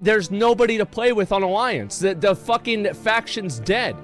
there's nobody to play with on Alliance. The fucking faction's dead.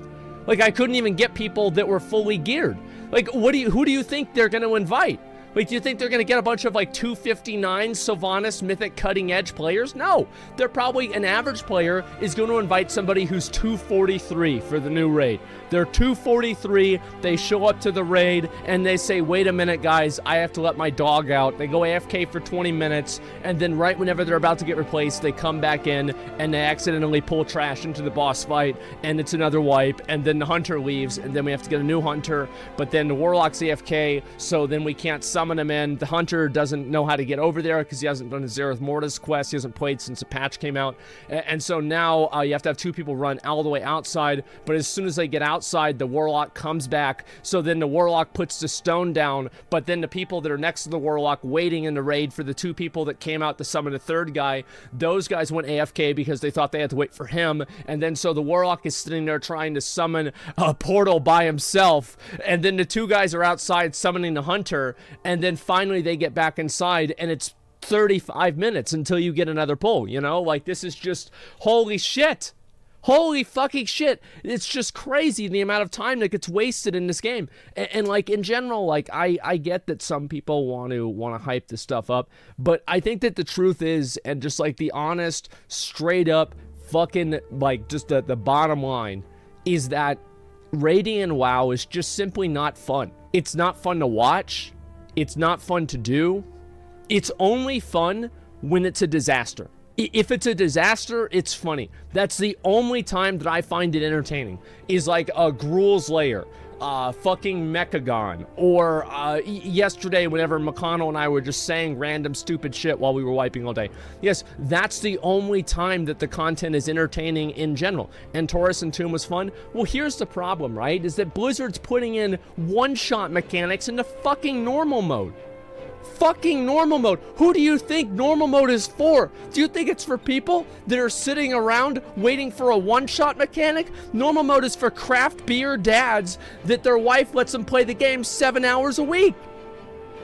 Like, I couldn't even get people that were fully geared. Like, who do you think they're going to invite? Like, do you think they're going to get a bunch of, like, 259 Sylvanas Mythic Cutting Edge players? No. They're probably, an average player is going to invite somebody who's 243 for the new raid. They're 243, they show up to the raid, and they say, wait a minute, guys, I have to let my dog out. They go AFK for 20 minutes, and then right whenever they're about to get replaced, they come back in, and they accidentally pull trash into the boss fight, and it's another wipe, and then the hunter leaves, and then we have to get a new hunter, but then the warlock's AFK, so then we can't summon him in. The hunter doesn't know how to get over there because he hasn't done his Zereth Mortis quest. He hasn't played since the patch came out, and so now you have to have 2 people run all the way outside, but as soon as they get outside, the warlock comes back, so then the warlock puts the stone down, but then the people that are next to the warlock waiting in the raid for the 2 people that came out to summon the 3rd guy, those guys went AFK because they thought they had to wait for him, and then so the warlock is sitting there trying to summon a portal by himself, and then the 2 guys are outside summoning the hunter, and then finally they get back inside, and it's 35 minutes until you get another pull, you know? Like, this is just, holy shit. Holy fucking shit. It's just crazy the amount of time that gets wasted in this game. And like, in general, like, I get that some people want to hype this stuff up, but I think that the truth is, and just like the honest, straight up fucking, like, just the bottom line is that raiding in WoW is just simply not fun. It's not fun to watch. It's not fun to do. It's only fun when it's a disaster. If it's a disaster, it's funny. That's the only time that I find it entertaining, is like a Gruul's Lair, fucking Mechagon, or yesterday whenever McConnell and I were just saying random stupid shit while we were wiping all day. Yes, that's the only time that the content is entertaining in general. And Taurus and Tomb was fun. Well, here's the problem, right? Is that Blizzard's putting in one-shot mechanics into fucking normal mode. Fucking normal mode. Who do you think normal mode is for? Do you think it's for people that are sitting around waiting for a one-shot mechanic? Normal mode is for craft beer dads that their wife lets them play the game 7 hours a week.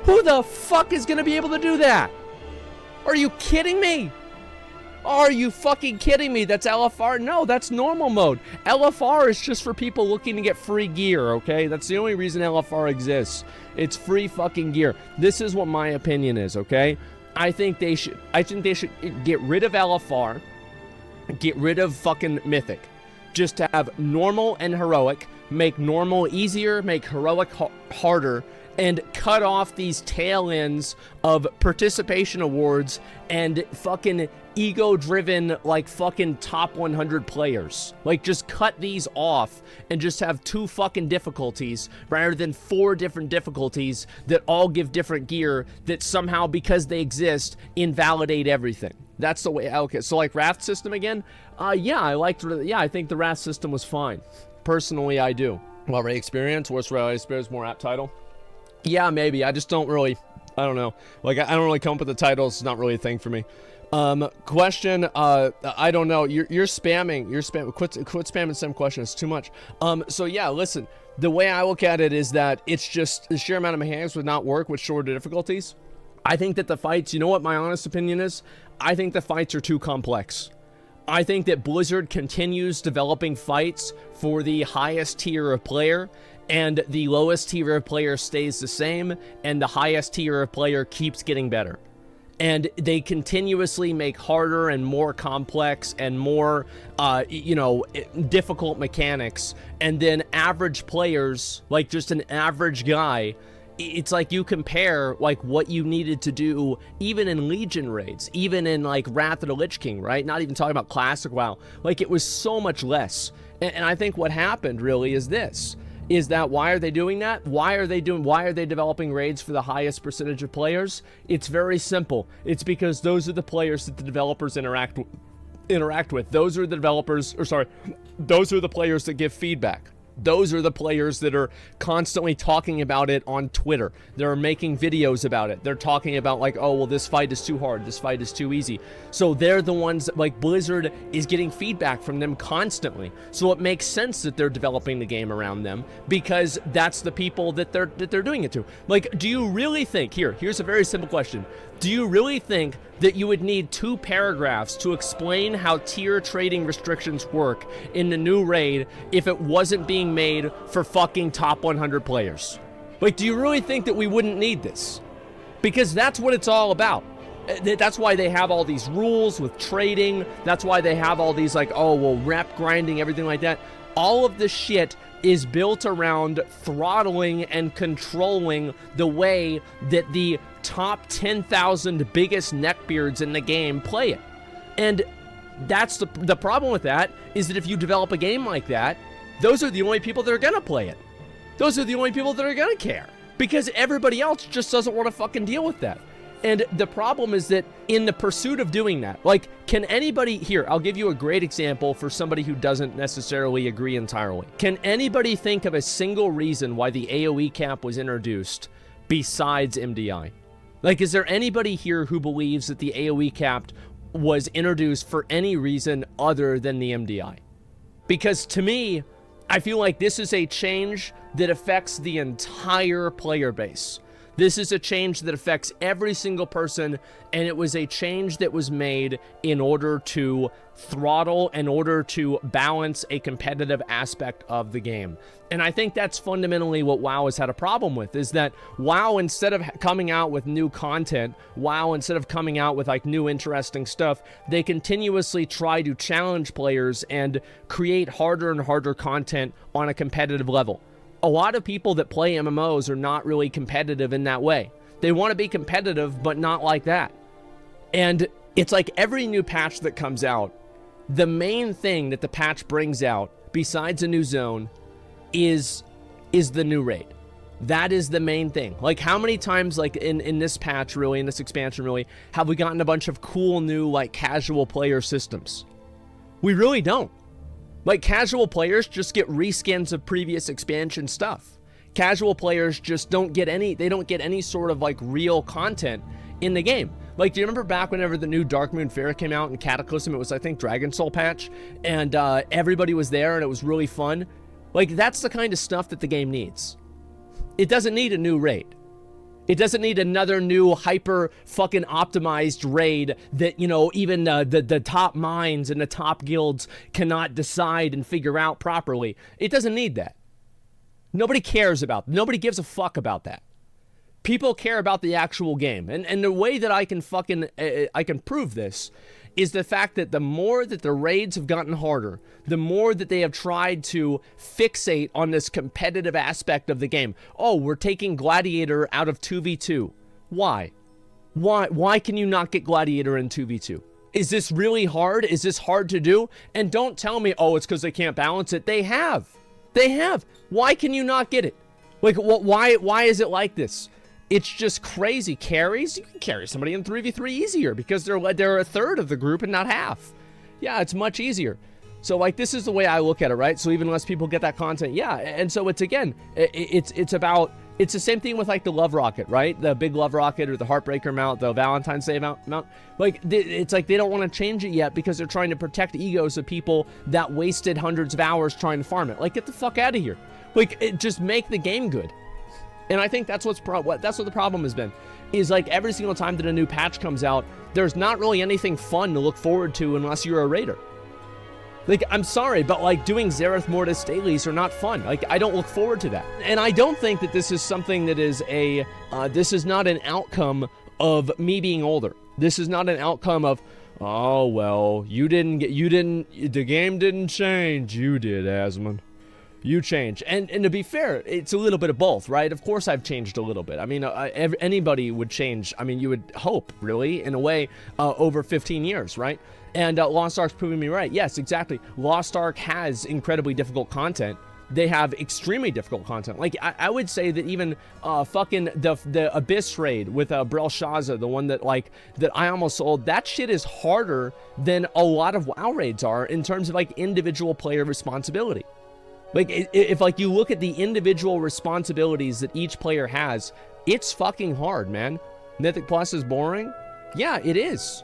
Who the fuck is gonna be able to do that? Are you kidding me? Are you fucking kidding me? That's LFR? No, that's normal mode. LFR is just for people looking to get free gear, okay? That's the only reason LFR exists. It's free fucking gear. This is what my opinion is, okay? I think they should get rid of LFR, get rid of fucking Mythic. Just to have normal and heroic, make normal easier, make heroic harder, and cut off these tail ends of participation awards and fucking ego-driven, like, fucking top 100 players. Like, just cut these off and just have 2 fucking difficulties rather than 4 different difficulties that all give different gear that somehow, because they exist, invalidate everything. That's the way. Okay, so like Wrath system again? Yeah, I think the Wrath system was fine. Personally, I do. Well, raid experience, worst raid experience, more apt title. Yeah, maybe. I just don't really, I don't know. Like, I don't really come up with the titles. It's not really a thing for me. Question, I don't know. You're spamming. Quit spamming some questions. It's too much. So yeah, listen. The way I look at it is that it's just the sheer amount of mechanics would not work with shorter difficulties. I think that the fights, you know what my honest opinion is? I think the fights are too complex. I think that Blizzard continues developing fights for the highest tier of player, and the lowest tier of player stays the same, and the highest tier of player keeps getting better. And they continuously make harder and more complex and more, difficult mechanics. And then average players, like just an average guy, it's like you compare like what you needed to do even in Legion raids, even in like Wrath of the Lich King, right? Not even talking about Classic WoW. Like, it was so much less. And I think what happened really is this. Is that why are they doing that? Why are they developing raids for the highest percentage of players? It's very simple. It's because those are the players that the developers interact with. Those are the players that give feedback. Those are the players that are constantly talking about it on Twitter. They're making videos about it. They're talking about like, oh, well, this fight is too hard. This fight is too easy. So they're the ones that, like, Blizzard is getting feedback from them constantly. So it makes sense that they're developing the game around them, because that's the people that they're doing it to. Like, do you really think, here's a very simple question. Do you really think that you would need 2 paragraphs to explain how tier trading restrictions work in the new raid if it wasn't being made for fucking top 100 players? Like, do you really think that we wouldn't need this? Because that's what it's all about. That's why they have all these rules with trading. That's why they have all these, like, oh, well, rep grinding, everything like that. All of this shit is built around throttling and controlling the way that the top 10,000 biggest neckbeards in the game play it. And that's the problem with that, is that if you develop a game like that, those are the only people that are gonna play it. Those are the only people that are gonna care, because everybody else just doesn't want to fucking deal with that. And the problem is that in the pursuit of doing that, like, can anybody here, I'll give you a great example for somebody who doesn't necessarily agree entirely. Can anybody think of a single reason why the AoE cap was introduced besides MDI? Like, is there anybody here who believes that the AoE cap was introduced for any reason other than the MDI? Because to me, I feel like this is a change that affects the entire player base. This is a change that affects every single person, and it was a change that was made in order to throttle, in order to balance a competitive aspect of the game. And I think that's fundamentally what WoW has had a problem with, is that WoW, instead of coming out with new content, WoW, instead of coming out with like new interesting stuff, they continuously try to challenge players and create harder and harder content on a competitive level. A lot of people that play MMOs are not really competitive in that way. They want to be competitive, but not like that. And it's like every new patch that comes out, the main thing that the patch brings out, besides a new zone, is the new raid. That is the main thing. Like, how many times, like, in this patch, really, in this expansion, really, have we gotten a bunch of cool new, like, casual player systems? We really don't. Like, casual players just get reskins of previous expansion stuff. Casual players just don't get any sort of, like, real content in the game. Like, do you remember back whenever the new Darkmoon Fair came out in Cataclysm? It was, I think, Dragon Soul patch, and everybody was there, and it was really fun. Like, that's the kind of stuff that the game needs. It doesn't need a new raid. It doesn't need another new hyper fucking optimized raid that, you know, even the top minds and the top guilds cannot decide and figure out properly. It doesn't need that. Nobody cares about it. Nobody gives a fuck about that. People care about the actual game. And the way that I can prove this is the fact that the more that the raids have gotten harder, the more that they have tried to fixate on this competitive aspect of the game. Oh, we're taking Gladiator out of 2v2. Why? Why can you not get Gladiator in 2v2? Is this really hard? Is this hard to do? And don't tell me, oh, it's because they can't balance it. They have. They have. Why can you not get it? Like, why is it like this? It's just crazy. Carries, you can carry somebody in 3v3 easier because they're a third of the group and not half. Yeah, it's much easier. So, like, this is the way I look at it, right? So even less people get that content. Yeah, and so it's, again, it's the same thing with, like, the Love Rocket, right? The big Love Rocket or the Heartbreaker mount, the Valentine's Day mount. Like, it's like they don't want to change it yet because they're trying to protect egos of people that wasted hundreds of hours trying to farm it. Like, get the fuck out of here. Like, just make the game good. And I think that's what the problem has been, is like every single time that a new patch comes out, there's not really anything fun to look forward to unless you're a raider. Like, I'm sorry, but like doing Zereth Mortis dailies are not fun. Like, I don't look forward to that. And I don't think that this is something that is this is not an outcome of me being older. This is not an outcome of, oh, well, the game didn't change. You did, Asmon. You change. And to be fair, it's a little bit of both, right? Of course I've changed a little bit. I mean, anybody would change. I mean, you would hope, really, in a way, over 15 years, right? And Lost Ark's proving me right. Yes, exactly. Lost Ark has incredibly difficult content. They have extremely difficult content. Like, I would say that even fucking the Abyss raid with Brelshaza, the one that I almost sold, that shit is harder than a lot of WoW raids are in terms of, like, individual player responsibility. Like, if like you look at the individual responsibilities that each player has, it's fucking hard, man. Mythic Plus is boring? Yeah, it is.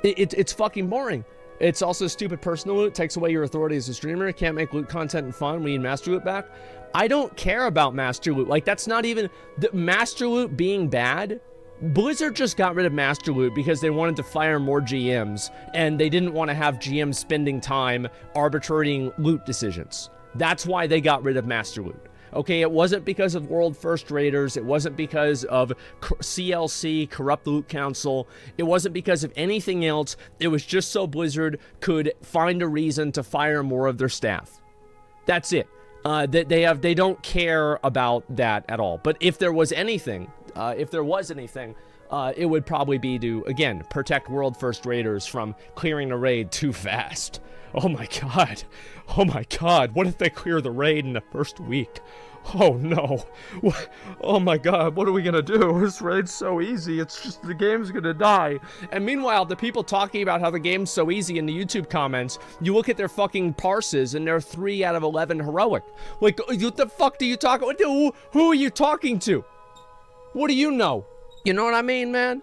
It's fucking boring. It's also stupid personal loot, takes away your authority as a streamer, can't make loot content and fun, we need master loot back. I don't care about master loot. Like, that's not even, the master loot being bad. Blizzard just got rid of master loot because they wanted to fire more GMs, and they didn't want to have GMs spending time arbitrating loot decisions. That's why they got rid of master loot. Okay, it wasn't because of World First Raiders. It wasn't because of CLC, Corrupt Loot Council. It wasn't because of anything else. It was just so Blizzard could find a reason to fire more of their staff. That's it. They don't care about that at all. But if there was anything, it would probably be to, again, protect World First Raiders from clearing a raid too fast. Oh my god. Oh my god. What if they clear the raid in the first week? Oh no. Oh my god. What are we gonna do? This raid's so easy. It's just the game's gonna die. And meanwhile, the people talking about how the game's so easy in the YouTube comments, you look at their fucking parses and they're 3 out of 11 heroic. Like, what the fuck do you talk about? Who are you talking to? What do you know? You know what I mean, man?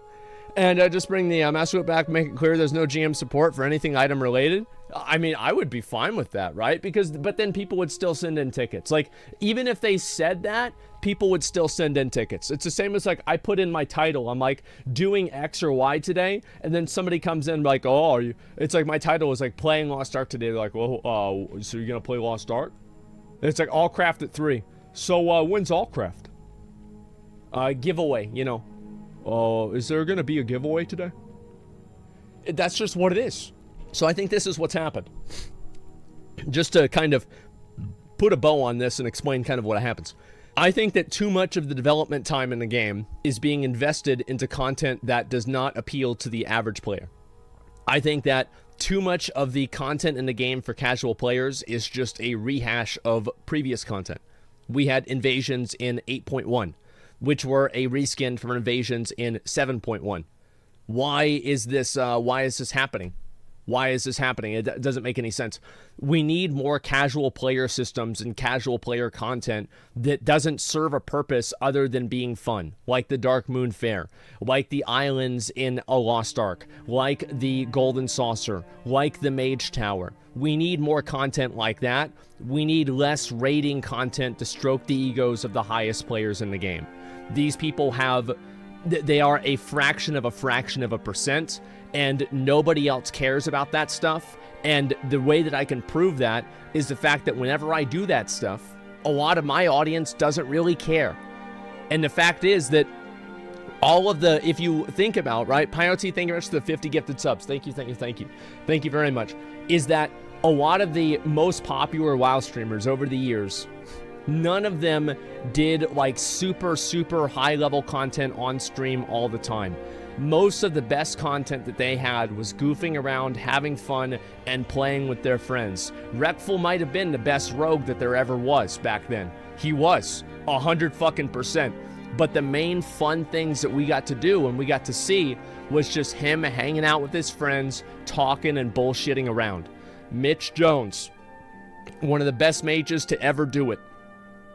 And just bring the master loot back, make it clear there's no GM support for anything item related. I mean, I would be fine with that, right? But then people would still send in tickets. Like, even if they said that, people would still send in tickets. It's the same as, like, I put in my title. I'm like, doing X or Y today, and then somebody comes in like, oh, are you? It's like my title is like, playing Lost Ark today. They're like, well, so you're gonna play Lost Ark? It's like, all craft at 3. So, when's all craft? Giveaway, you know. Is there gonna be a giveaway today? That's just what it is. So I think this is what's happened. Just to kind of put a bow on this and explain kind of what happens. I think that too much of the development time in the game is being invested into content that does not appeal to the average player. I think that too much of the content in the game for casual players is just a rehash of previous content. We had invasions in 8.1, which were a reskin from invasions in 7.1. Why is this happening? Why is this happening? It doesn't make any sense. We need more casual player systems and casual player content that doesn't serve a purpose other than being fun, like the Dark Moon Fair, like the islands in A Lost Ark, like the Golden Saucer, like the Mage Tower. We need more content like that. We need less raiding content to stroke the egos of the highest players in the game. These people they are a fraction of a percent, and nobody else cares about that stuff. And the way that I can prove that is the fact that whenever I do that stuff, a lot of my audience doesn't really care. And the fact is that if you think about, right, Piote, thank you very much for the 50 gifted subs. Thank you. Thank you very much. Is that a lot of the most popular WoW streamers over the years, none of them did like super high level content on stream all the time. Most of the best content that they had was goofing around, having fun, and playing with their friends. Rekful might have been the best rogue that there ever was back then. He was 100%. But the main fun things that we got to do and we got to see was just him hanging out with his friends, talking and bullshitting around. Mitch Jones, one of the best mages to ever do it.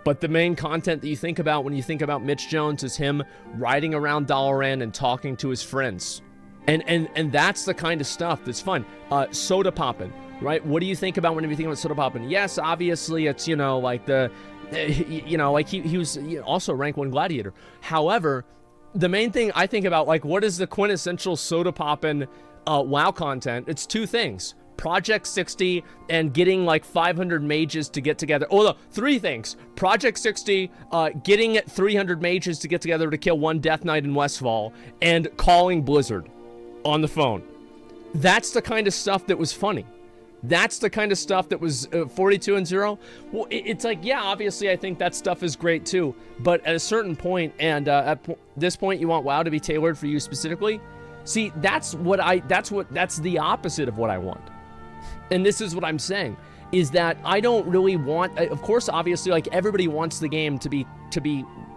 But the main content that you think about when you think about Mitch Jones is him riding around Dalaran and talking to his friends. And that's the kind of stuff that's fun. Soda poppin', right? What do you think about whenever you think about soda poppin'? Yes, obviously it's, you know, like he was also rank 1 gladiator. However, the main thing I think about, like, what is the quintessential soda poppin' WoW content? It's 2 things. Project 60 and getting like 500 mages to get together. Oh, no, 3 things. Project 60, getting 300 mages to get together to kill 1 Death Knight in Westfall, and calling Blizzard on the phone. That's the kind of stuff that was funny. That's the kind of stuff that was 42 and 0. Well, it's like, yeah, obviously I think that stuff is great too. But at a certain point, and at this point you want WoW to be tailored for you specifically. See, that's the opposite of what I want. And this is what I'm saying, is that I don't really want, of course, obviously, like, everybody wants the game to be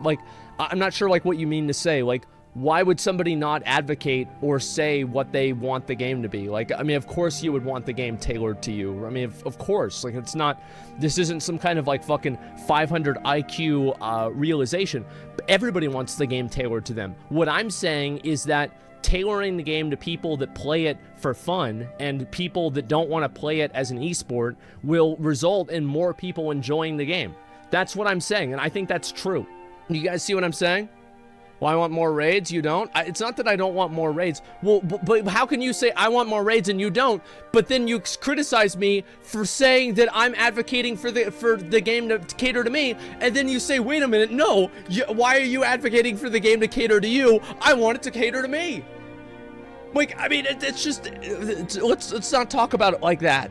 like, I'm not sure, like, what you mean to say, like, why would somebody not advocate or say what they want the game to be? Like, I mean, of course you would want the game tailored to you. I mean, of course, like, it's not, this isn't some kind of like fucking 500 IQ realization. But everybody wants the game tailored to them. What I'm saying is that tailoring the game to people that play it for fun and people that don't want to play it as an esport will result in more people enjoying the game. That's what I'm saying, and I think that's true. You guys see what I'm saying? Well, I want more raids, you don't? It's not that I don't want more raids. Well, but how can you say I want more raids and you don't, but then you criticize me for saying that I'm advocating for the game to cater to me, and then you say, wait a minute, no, why are you advocating for the game to cater to you? I want it to cater to me. Like, I mean, it's just, let's not talk about it like that.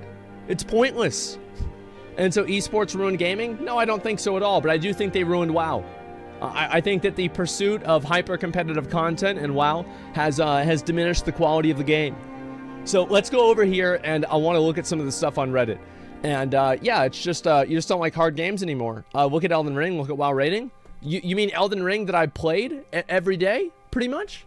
It's pointless. And so esports ruined gaming? No, I don't think so at all, but I do think they ruined WoW. I think that the pursuit of hyper-competitive content in WoW has diminished the quality of the game. So let's go over here, and I want to look at some of the stuff on Reddit. And yeah, it's just, you just don't like hard games anymore. Look at Elden Ring, look at WoW rating. You mean Elden Ring that I played every day, pretty much?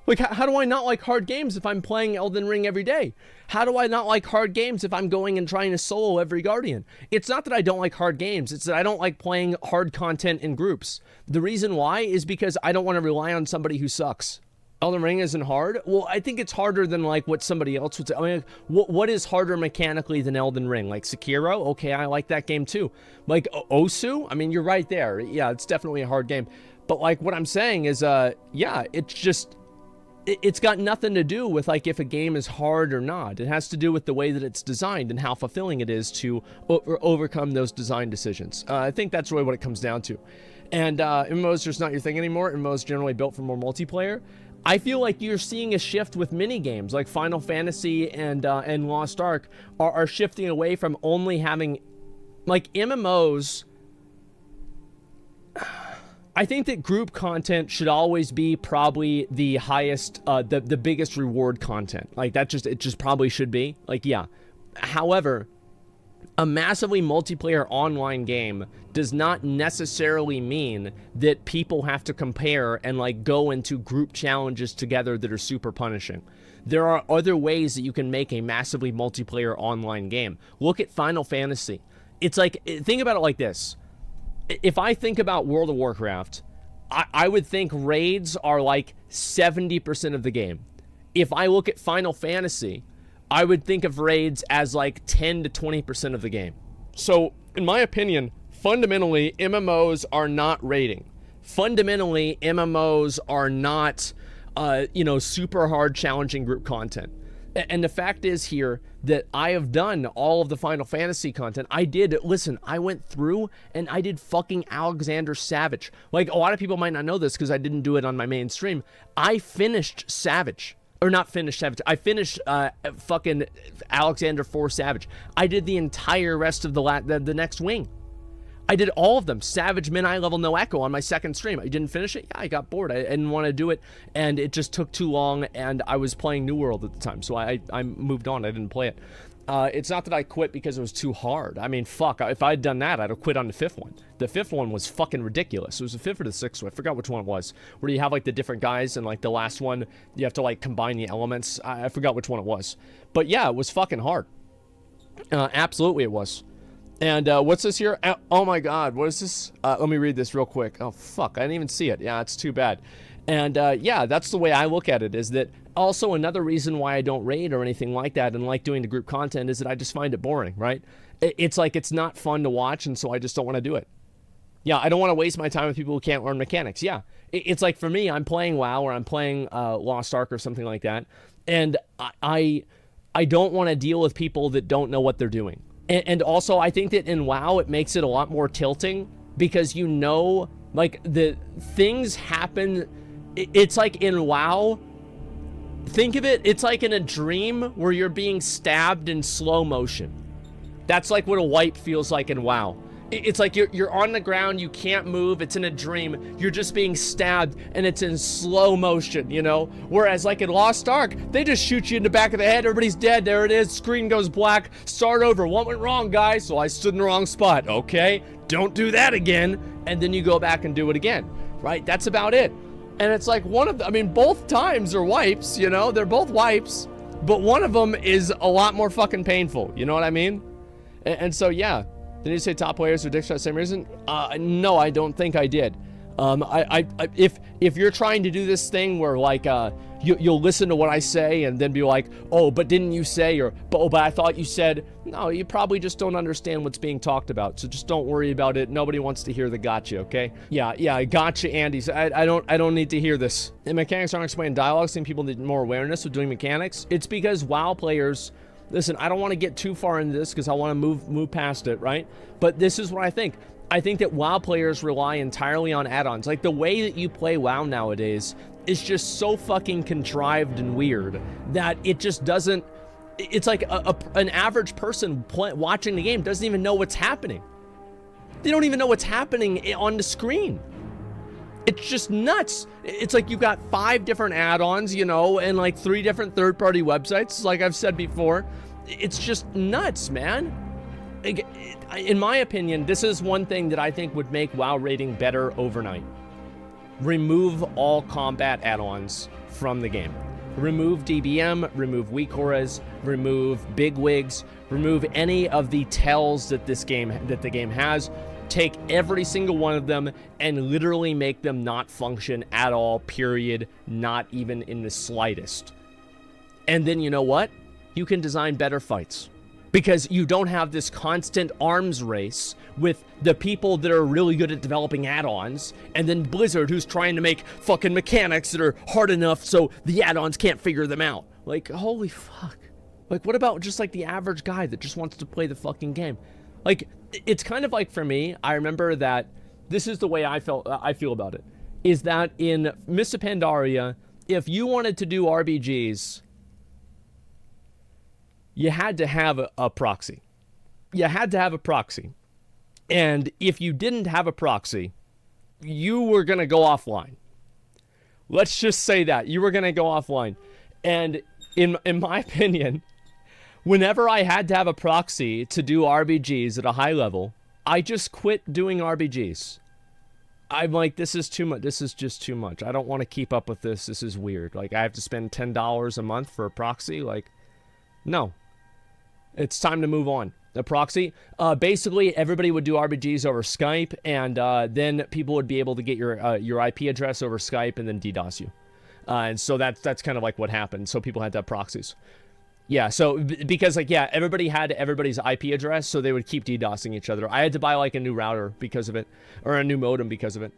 Like, how do I not like hard games if I'm playing Elden Ring every day? How do I not like hard games if I'm going and trying to solo every Guardian? It's not that I don't like hard games, it's that I don't like playing hard content in groups. The reason why is because I don't want to rely on somebody who sucks. Elden Ring isn't hard? Well, I think it's harder than, like, what somebody else would say. I mean, what is harder mechanically than Elden Ring? Like, Sekiro? Okay, I like that game too. Like, Osu? I mean, you're right there. Yeah, it's definitely a hard game. But, like, what I'm saying is, yeah, it's just... It's got nothing to do with, like, if a game is hard or not. It has to do with the way that it's designed and how fulfilling it is to overcome those design decisions. I think that's really what it comes down to. And MMOs just not your thing anymore. MMOs generally built for more multiplayer. I feel like you're seeing a shift with mini games like Final Fantasy and Lost Ark are shifting away from only having, like, MMOs. I think that group content should always be probably the highest, the biggest reward content. Like, it just probably should be. Like, yeah. However, a massively multiplayer online game does not necessarily mean that people have to compare and, like, go into group challenges together that are super punishing. There are other ways that you can make a massively multiplayer online game. Look at Final Fantasy. It's like, think about it like this. If I think about World of Warcraft, I would think raids are like 70% of the game. If I look at Final Fantasy, I would think of raids as like 10 to 20% of the game. So, in my opinion, fundamentally, MMOs are not raiding. Fundamentally, MMOs are not, super hard, challenging group content. And the fact is here that I have done all of the Final Fantasy content. I went through and I did fucking Alexander Savage. Like, a lot of people might not know this because I didn't do it on my main stream. I finished Savage. Or not finished Savage. I finished fucking Alexander 4 Savage. I did the entire rest of the next wing. I did all of them. Savage, Min-Eye level, no echo on my second stream. I didn't finish it. Yeah, I got bored. I didn't want to do it, and it just took too long, and I was playing New World at the time, so I moved on. I didn't play it. It's not that I quit because it was too hard. I mean, fuck, if I'd done that, I'd have quit on the fifth one. The fifth one was fucking ridiculous. It was the fifth or the sixth one. I forgot which one it was. Where you have, like, the different guys, and, like, the last one, you have to, like, combine the elements. I forgot which one it was. But, yeah, it was fucking hard. Absolutely it was. And what's this here? Oh my god, what is this? Let me read this real quick. Oh fuck, I didn't even see it. Yeah, it's too bad. And yeah, that's the way I look at it, is that also another reason why I don't raid or anything like that and like doing the group content is that I just find it boring, right? It's like, it's not fun to watch, and so I just don't want to do it. Yeah, I don't want to waste my time with people who can't learn mechanics. Yeah, it's like, for me, I'm playing WoW or I'm playing Lost Ark or something like that, and I don't want to deal with people that don't know what they're doing. And also, I think that in WoW, it makes it a lot more tilting because, like, the things happen. It's like in WoW, think of it, it's like in a dream where you're being stabbed in slow motion. That's like what a wipe feels like in WoW. It's like you're on the ground, you can't move, it's in a dream, you're just being stabbed, and it's in slow motion, Whereas, like, in Lost Ark, they just shoot you in the back of the head, everybody's dead, there it is, screen goes black, start over, what went wrong, guys? So I stood in the wrong spot, okay, don't do that again, and then you go back and do it again, right? That's about it. And it's like one of the, I mean, both times are wipes, you know, they're both wipes, but one of them is a lot more fucking painful. You know what I mean? And so, yeah. Did you say top players are dicks for the same reason? No, I don't think I did. If you're trying to do this thing where like, you'll listen to what I say and then be like, oh, but didn't you say, or, but I thought you said, no, you probably just don't understand what's being talked about. So just don't worry about it. Nobody wants to hear the gotcha, okay? Yeah, gotcha, Andy. So I don't need to hear this. And mechanics aren't explaining dialogue, seeing people need more awareness of doing mechanics. It's because WoW players, listen, I don't want to get too far into this because I want to move past it, right? But this is what I think. I think that WoW players rely entirely on add-ons. Like, the way that you play WoW nowadays is just so fucking contrived and weird that it just doesn't... It's like an average person watching the game doesn't even know what's happening. They don't even know what's happening on the screen. It's just nuts. It's like you've got 5 different add-ons, you know, and like 3 different third-party websites, like I've said before. It's just nuts, man. In my opinion, this is one thing that I think would make WoW rating better overnight. Remove all combat add-ons from the game. Remove DBM, remove weak auras, remove big wigs, remove any of the tells that the game has. Take every single one of them and literally make them not function at all, period, not even in the slightest. And then you know what? You can design better fights. Because you don't have this constant arms race with the people that are really good at developing add-ons, and then Blizzard, who's trying to make fucking mechanics that are hard enough so the add-ons can't figure them out. Like, holy fuck. Like, what about just like the average guy that just wants to play the fucking game? Like, it's kind of like, for me, I remember that this is the way I feel about it, is that in Mists of Pandaria, if you wanted to do RBGs, you had to have a proxy. You had to have a proxy. And if you didn't have a proxy, you were going to go offline. Let's just say that. You were going to go offline. And in my opinion, whenever I had to have a proxy to do RBGs at a high level, I just quit doing RBGs. I'm like, this is too much. This is just too much. I don't want to keep up with this. This is weird. Like, I have to spend $10 a month for a proxy. Like, no. It's time to move on. The proxy, basically everybody would do RBGs over Skype, and then people would be able to get your IP address over Skype and then DDoS you. And so that's kind of like what happened. So people had to have proxies. Yeah, so because like, yeah, everybody had everybody's IP address, so they would keep DDoSing each other. I had to buy like a new router because of it, or a new modem because of it.